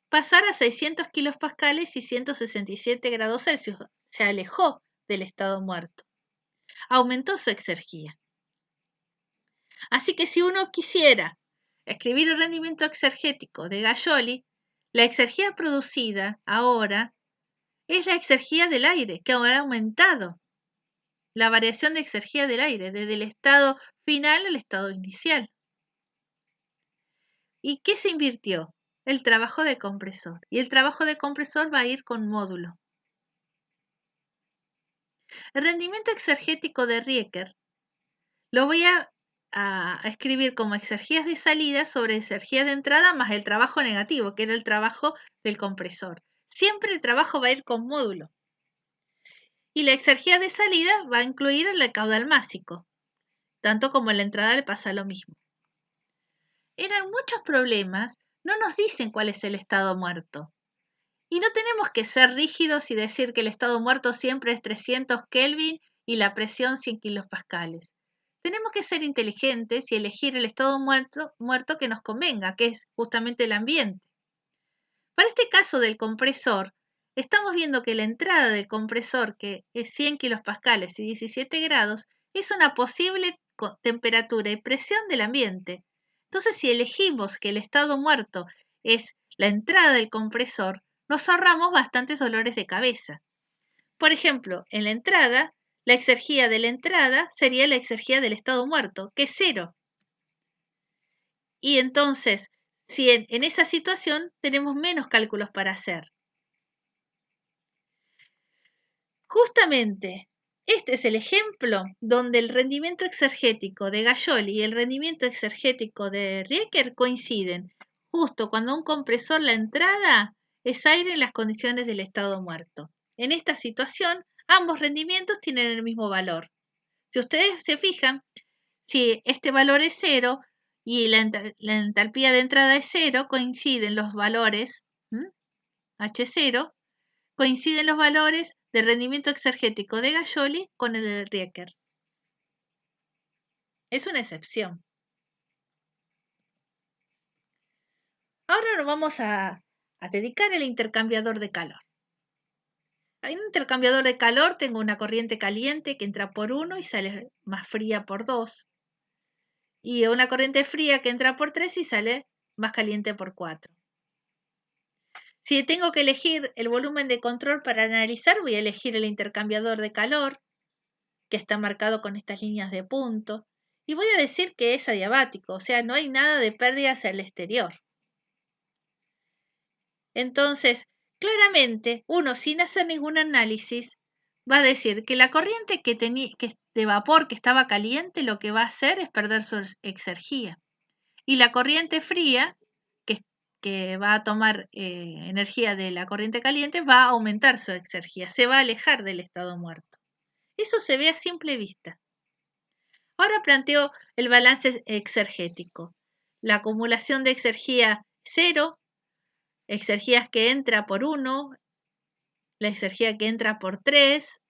pasar a 600 kilopascales y 167 grados Celsius. Se alejó del estado muerto. Aumentó su exergía. Así que si uno quisiera escribir el rendimiento exergético de Gajoli, la exergía producida ahora es la exergía del aire, que ahora ha aumentado. La variación de exergía del aire, desde el estado final al estado inicial. ¿Y qué se invirtió? El trabajo de compresor. Y el trabajo de compresor va a ir con módulo. El rendimiento exergético de Rieker lo voy a escribir como exergías de salida sobre exergías de entrada más el trabajo negativo, que era el trabajo del compresor. Siempre el trabajo va a ir con módulo. Y la exergía de salida va a incluir el caudal másico. Tanto como en la entrada le pasa lo mismo. Eran muchos problemas, no nos dicen cuál es el estado muerto. Y no tenemos que ser rígidos y decir que el estado muerto siempre es 300 Kelvin y la presión 100 kilopascales. Tenemos que ser inteligentes y elegir el estado muerto que nos convenga, que es justamente el ambiente. Para este caso del compresor, estamos viendo que la entrada del compresor, que es 100 kilopascales y 17 grados, es una posible temperatura y presión del ambiente. Entonces, si elegimos que el estado muerto es la entrada del compresor, nos ahorramos bastantes dolores de cabeza. Por ejemplo, en la entrada, la exergía de la entrada sería la exergía del estado muerto, que es cero. Y entonces, si en esa situación tenemos menos cálculos para hacer. Justamente, este es el ejemplo donde el rendimiento exergético de Gajoli y el rendimiento exergético de Rieker coinciden. Justo cuando un compresor, la entrada es aire en las condiciones del estado muerto. En esta situación, ambos rendimientos tienen el mismo valor. Si ustedes se fijan, si este valor es cero y la entalpía de entrada es cero, coinciden los valores H0, coinciden los valores del rendimiento exergético de Gajoli con el de Rieker. Es una excepción. Ahora nos vamos a dedicar al intercambiador de calor. En un intercambiador de calor tengo una corriente caliente que entra por 1 y sale más fría por 2. Y una corriente fría que entra por 3 y sale más caliente por 4. Si tengo que elegir el volumen de control para analizar, voy a elegir el intercambiador de calor, que está marcado con estas líneas de punto. y voy a decir que es adiabático, o sea, no hay nada de pérdida hacia el exterior. Entonces, claramente, uno sin hacer ningún análisis va a decir que la corriente que de vapor que estaba caliente lo que va a hacer es perder su exergía. Y la corriente fría, que va a tomar energía de la corriente caliente, va a aumentar su exergía, se va a alejar del estado muerto. Eso se ve a simple vista. Ahora planteo el balance exergético. La acumulación de exergía 0, exergías que entra por 1, la exergía que entra por 3,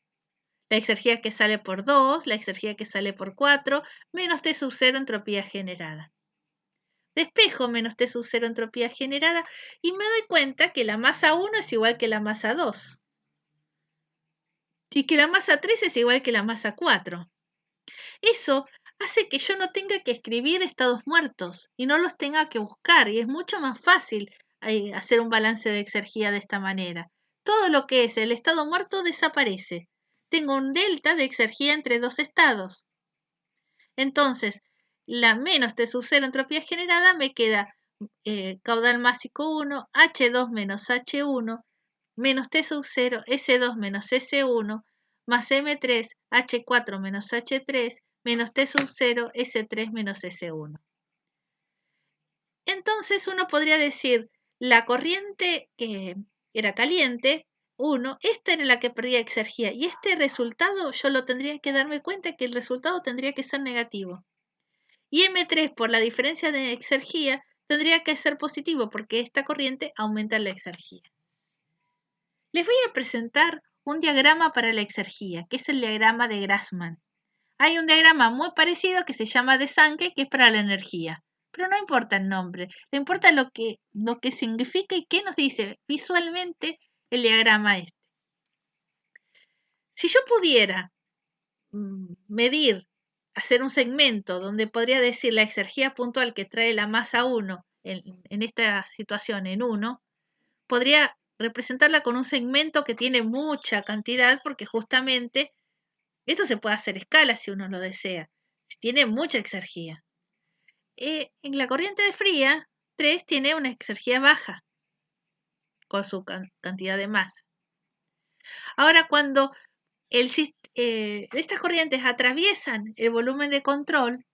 la exergía que sale por 2, la exergía que sale por 4, menos T sub 0 entropía generada. Despejo menos T sub 0 entropía generada y me doy cuenta que la masa 1 es igual que la masa 2 y que la masa 3 es igual que la masa 4. Eso hace que yo no tenga que escribir estados muertos y no los tenga que buscar, y es mucho más fácil hacer un balance de exergía de esta manera. Todo lo que es el estado muerto desaparece. Tengo un delta de exergía entre dos estados. Entonces, la menos T sub 0 entropía generada me queda caudal másico 1, H2 menos H1, menos T sub 0, S2 menos S1, más M3, H4 menos H3, menos T sub 0, S3 menos S1. Entonces uno podría decir, la corriente que era caliente, 1, esta era la que perdía exergía, y este resultado yo lo tendría que darme cuenta que el resultado tendría que ser negativo. Y M3 por la diferencia de exergía tendría que ser positivo porque esta corriente aumenta la exergía. Les voy a presentar un diagrama para la exergía, que es el diagrama de Grassmann. Hay un diagrama muy parecido que se llama de Sankey, que es para la energía. Pero no importa el nombre, le importa lo que significa y qué nos dice visualmente el diagrama este. Si yo pudiera medir, hacer un segmento donde podría decir la exergía puntual que trae la masa 1 en esta situación en 1, podría representarla con un segmento que tiene mucha cantidad porque justamente esto se puede hacer escala si uno lo desea, si tiene mucha exergía. En la corriente de fría, 3 tiene una exergía baja con su cantidad de masa. Ahora, cuando estas corrientes atraviesan el volumen de control,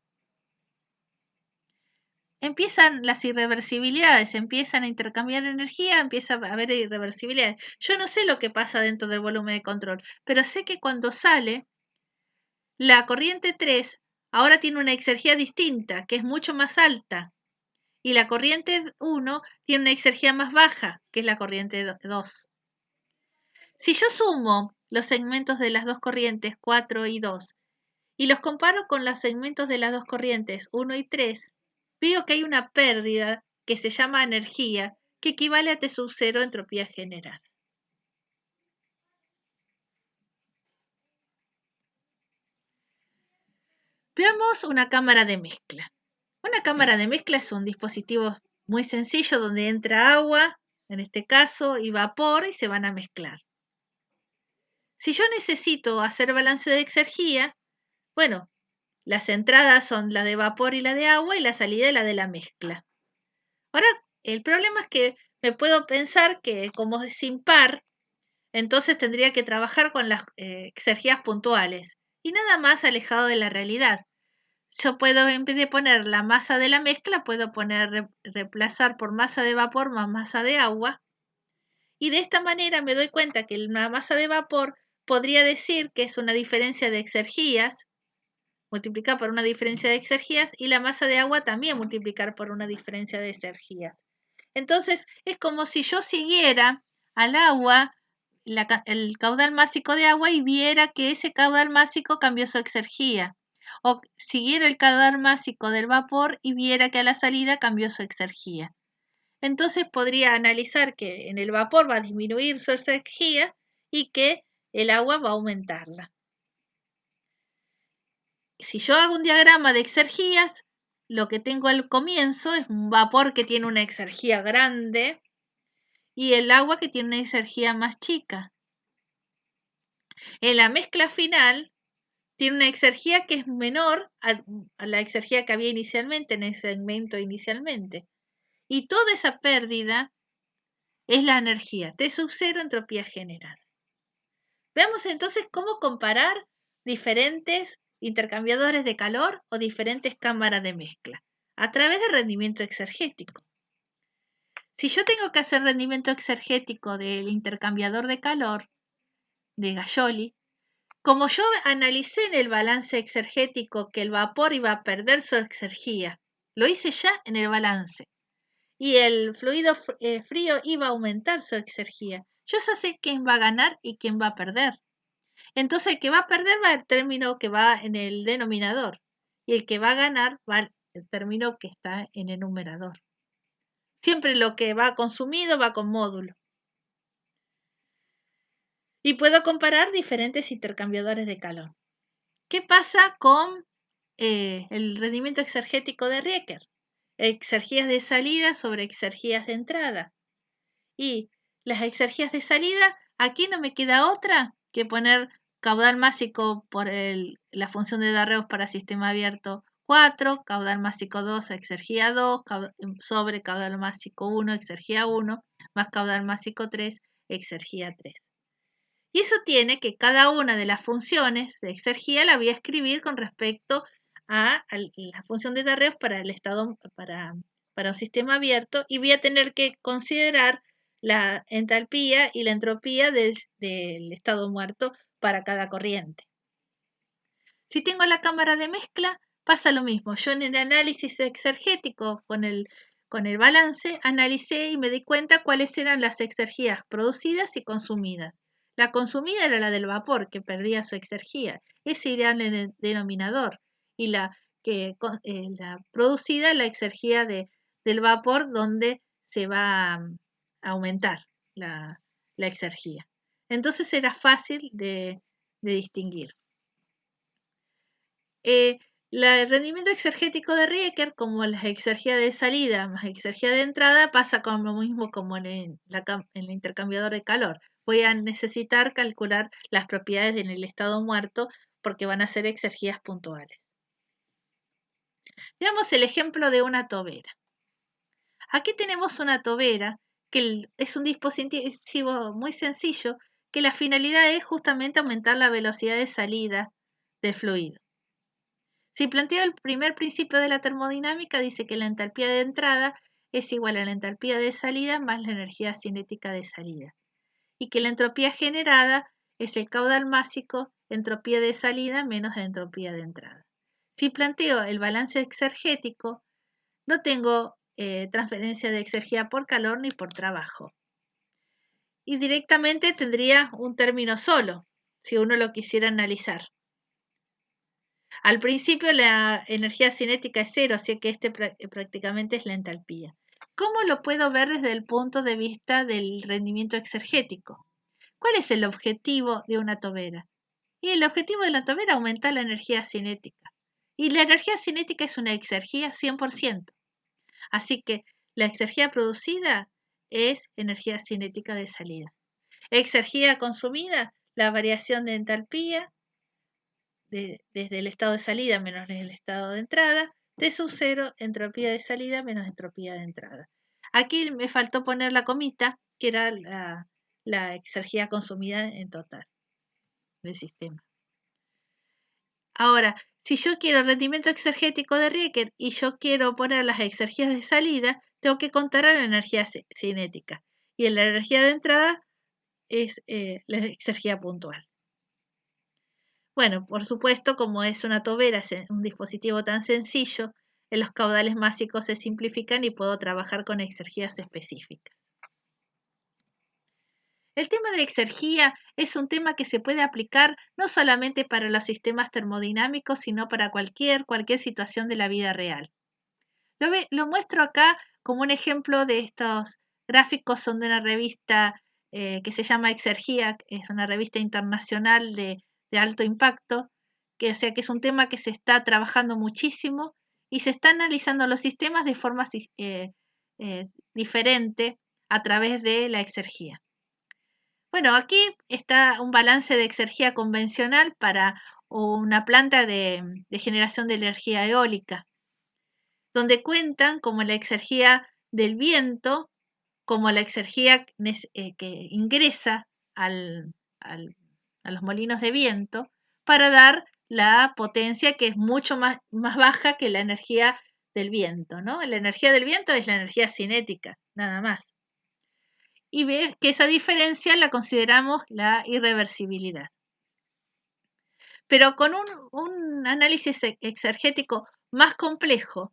empiezan las irreversibilidades, empiezan a intercambiar energía, empieza a haber irreversibilidades. Yo no sé lo que pasa dentro del volumen de control, pero sé que cuando sale, la corriente 3 ahora tiene una exergía distinta, que es mucho más alta, y la corriente 1 tiene una exergía más baja, que es la corriente 2. Si yo sumo los segmentos de las dos corrientes 4 y 2 y los comparo con los segmentos de las dos corrientes 1 y 3, veo que hay una pérdida que se llama energía, que equivale a T sub 0 entropía generada. Veamos una cámara de mezcla. Una cámara de mezcla es un dispositivo muy sencillo donde entra agua, en este caso, y vapor y se van a mezclar. Si yo necesito hacer balance de exergía, bueno, las entradas son la de vapor y la de agua y la salida es la de la mezcla. Ahora, el problema es que me puedo pensar que como es impar, entonces tendría que trabajar con las exergías puntuales y nada más alejado de la realidad. Yo puedo, en vez de poner la masa de la mezcla, puedo reemplazar por masa de vapor más masa de agua. Y de esta manera me doy cuenta que la masa de vapor podría decir que es una diferencia de exergías, multiplicar por una diferencia de exergías, y la masa de agua también multiplicar por una diferencia de exergías. Entonces es como si yo siguiera al agua, el caudal másico de agua, y viera que ese caudal másico cambió su exergía. O siguiera el caudal másico del vapor y viera que a la salida cambió su exergía. Entonces podría analizar que en el vapor va a disminuir su exergía y que el agua va a aumentarla. Si yo hago un diagrama de exergías, lo que tengo al comienzo es un vapor que tiene una exergía grande y el agua que tiene una exergía más chica. En la mezcla final tiene una exergía que es menor a la exergía que había inicialmente, en el segmento inicialmente. Y toda esa pérdida es la energía, T sub 0 entropía generada. Veamos entonces cómo comparar diferentes intercambiadores de calor o diferentes cámaras de mezcla a través del rendimiento exergético. Si yo tengo que hacer rendimiento exergético del intercambiador de calor de Gajoli, como yo analicé en el balance exergético que el vapor iba a perder su exergía, lo hice ya en el balance, y el fluido frío iba a aumentar su exergía, yo ya sé quién va a ganar y quién va a perder. Entonces el que va a perder va al término que va en el denominador, y el que va a ganar va al término que está en el numerador. Siempre lo que va consumido va con módulo. Y puedo comparar diferentes intercambiadores de calor. ¿Qué pasa con el rendimiento exergético de Rieker? Exergías de salida sobre exergías de entrada. Y las exergías de salida, aquí no me queda otra que poner caudal másico por la función de Darreus para sistema abierto 4, caudal másico 2, exergía 2, sobre caudal másico 1, exergía 1, más caudal másico 3, exergía 3. Y eso tiene que cada una de las funciones de exergía la voy a escribir con respecto a la función de Darreus para el estado, para un sistema abierto, y voy a tener que considerar la entalpía y la entropía del estado muerto para cada corriente. Si tengo la cámara de mezcla, pasa lo mismo. Yo en el análisis exergético con el balance analicé y me di cuenta cuáles eran las exergías producidas y consumidas. La consumida era la del vapor, que perdía su exergía. Ese iría en el denominador. Y la producida, la exergía del vapor, donde se va a aumentar la exergía. Entonces era fácil de distinguir. El rendimiento exergético de Rieker, como la exergía de salida más exergía de entrada, pasa con lo mismo como en el intercambiador de calor. Voy a necesitar calcular las propiedades en el estado muerto porque van a ser exergías puntuales. Veamos el ejemplo de una tobera. Aquí tenemos una tobera que es un dispositivo muy sencillo que la finalidad es justamente aumentar la velocidad de salida del fluido. Si planteo el primer principio de la termodinámica, dice que la entalpía de entrada es igual a la entalpía de salida más la energía cinética de salida, y que la entropía generada es el caudal másico, entropía de salida menos la entropía de entrada. Si planteo el balance exergético, no tengo transferencia de exergía por calor ni por trabajo. Y directamente tendría un término solo, si uno lo quisiera analizar. Al principio la energía cinética es cero, así que prácticamente es la entalpía. ¿Cómo lo puedo ver desde el punto de vista del rendimiento exergético? ¿Cuál es el objetivo de una tobera? Y el objetivo de la tobera es aumentar la energía cinética. Y la energía cinética es una exergía 100%. Así que la exergía producida es energía cinética de salida. Exergía consumida, la variación de entalpía desde el estado de salida menos el estado de entrada, T sub 0, entropía de salida menos entropía de entrada. Aquí me faltó poner la comita, que era la exergía consumida en total del sistema. Ahora, si yo quiero rendimiento exergético de Rieker y yo quiero poner las exergías de salida, tengo que contar a la energía cinética. Y en la energía de entrada es la exergía puntual. Bueno, por supuesto, como es una tobera, es un dispositivo tan sencillo, los caudales másicos se simplifican y puedo trabajar con exergías específicas. El tema de la exergía es un tema que se puede aplicar no solamente para los sistemas termodinámicos, sino para cualquier situación de la vida real. Lo muestro acá como un ejemplo de estos gráficos, son de una revista que se llama Exergía, es una revista internacional de alto impacto, que es un tema que se está trabajando muchísimo y se está analizando los sistemas de forma diferente a través de la exergía. Bueno, aquí está un balance de exergía convencional para o una planta de generación de energía eólica, donde cuentan como la exergía del viento, como la exergía que ingresa al, al, a los molinos de viento para dar la potencia que es mucho más baja que la energía del viento, ¿no? La energía del viento es la energía cinética, nada más. Y ves que esa diferencia la consideramos la irreversibilidad. Pero con un análisis exergético más complejo,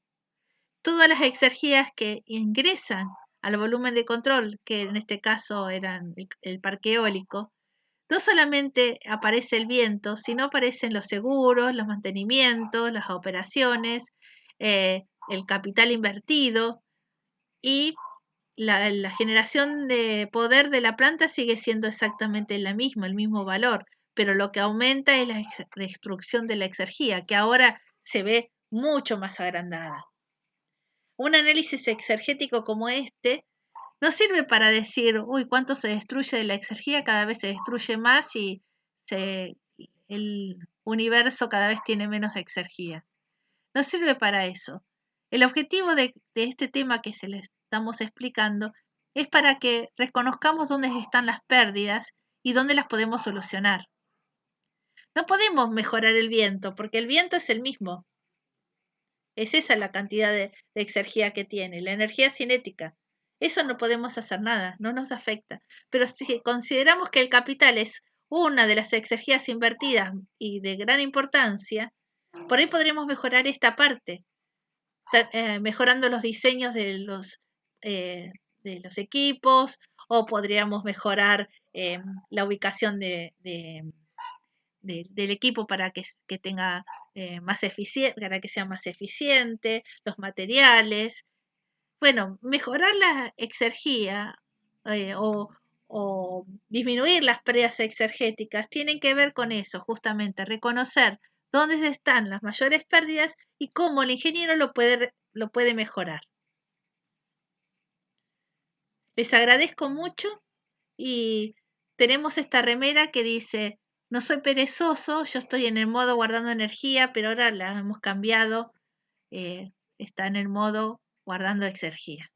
todas las exergías que ingresan al volumen de control, que en este caso eran el parque eólico, no solamente aparece el viento, sino aparecen los seguros, los mantenimientos, las operaciones, el capital invertido y la generación de poder de la planta sigue siendo exactamente la misma, el mismo valor, pero lo que aumenta es la destrucción de la exergía, que ahora se ve mucho más agrandada. Un análisis exergético como este no sirve para decir, uy, cuánto se destruye de la exergía, cada vez se destruye más y el universo cada vez tiene menos exergía. No sirve para eso. El objetivo de este tema que se les estamos explicando es para que reconozcamos dónde están las pérdidas y dónde las podemos solucionar. No podemos mejorar el viento, porque el viento es el mismo. Es esa la cantidad de exergía que tiene, la energía cinética. Eso no podemos hacer nada, no nos afecta. Pero si consideramos que el capital es una de las exergías invertidas y de gran importancia, por ahí podremos mejorar esta parte, mejorando los diseños de los equipos, o podríamos mejorar la ubicación del equipo para que tenga más eficiente, para que sea más eficiente, los materiales. Bueno, mejorar la exergía o disminuir las pérdidas exergéticas tienen que ver con eso, justamente, reconocer dónde están las mayores pérdidas y cómo el ingeniero lo puede mejorar. Les agradezco mucho y tenemos esta remera que dice, no soy perezoso, yo estoy en el modo guardando energía, pero ahora la hemos cambiado, está en el modo guardando exergía.